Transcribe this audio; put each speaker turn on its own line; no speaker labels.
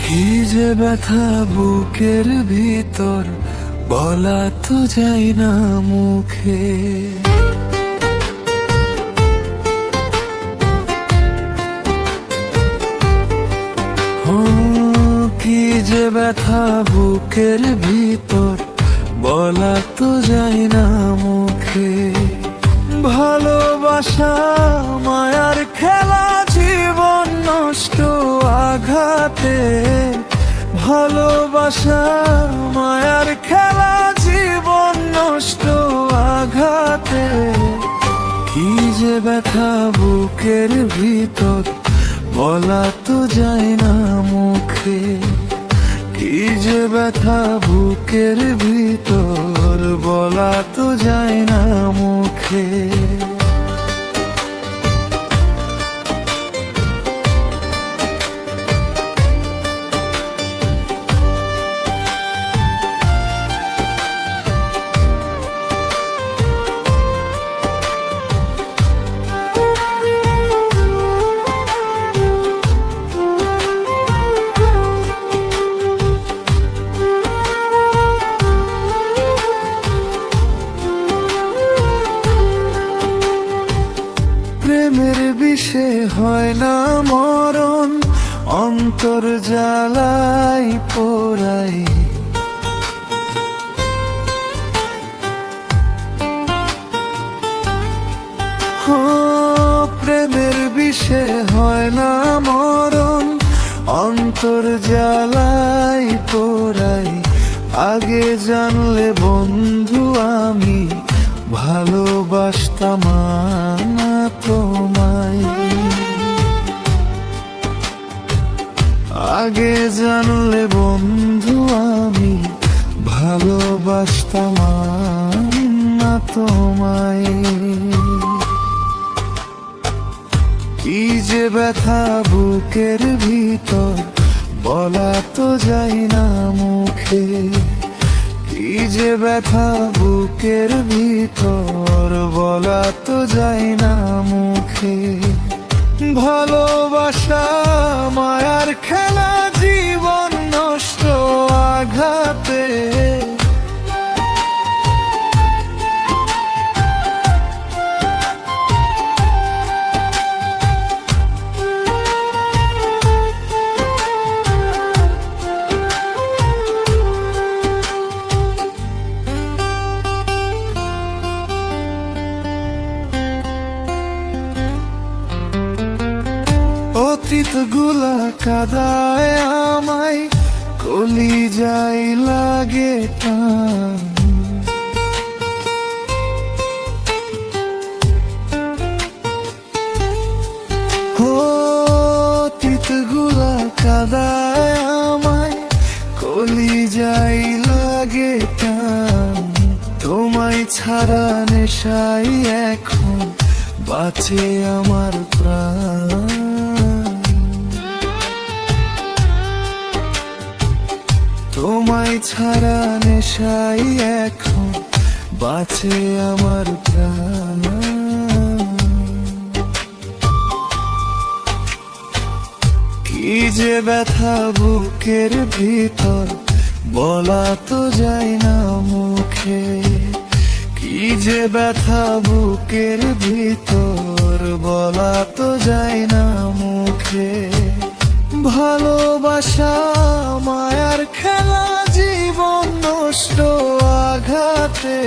কি যে ব্যথা বুকের ভিতর, বলা তো যায় না মুখে। কি যে ব্যথা বুকের ভিতর, বলা তো যায় না মুখে। ভালোবাসা মায়ার খেলা, জীবন নষ্ট আঘাতে। ভালোবাসা মায়ার খেলা, জীবন নষ্ট আঘাতে। কি যে ব্যথা বুকের ভিতর, বলা তো যায় না মুখে। কি যে ব্যথা বুকের ভিতর, বলা তো যায় না মুখে। প্রেমের বিষে হয় না মরণ, অন্তর জ্বালাই পোড়াই। প্রেমের বিষে হয় না মরণ, অন্তর জ্বালাই পোড়াই। আগে জানলে বন্ধু আমি ভালোবাসতাম না তোমায়। আগে জানলে বন্ধু আমি ভালোবাসতাম না তোমায়। কি যে ব্যথা বুকের ভিতর, বলা তো যায় না মুখে। কি যে ব্যথা বুকের ভিতর, বলা তো যায় না মুখে। ভালোবাসা মায়ার খেলা, জীবন নষ্ট আঘাতে। অতীত গুলা কাদায় আমায়, কলিজায় লাগে টান। অতীত গুলা কাদায় আমায়, কলিজায় লাগে টান। তোমায় ছাড়া নেশাই এখন বাঁচে আমার প্রাণ। তোমায় ছাড়া নেশাই এখন বাঁচে আমার প্রাণ। কি যে ব্যথা বুকের ভিতর, বলা তো যায় না মুখে। কি যে ব্যথা বুকের ভিতর, বলা তো যায় না মুখে। ভালোবাসা মায়ার খেলা, জীবন নষ্ট আঘাতে।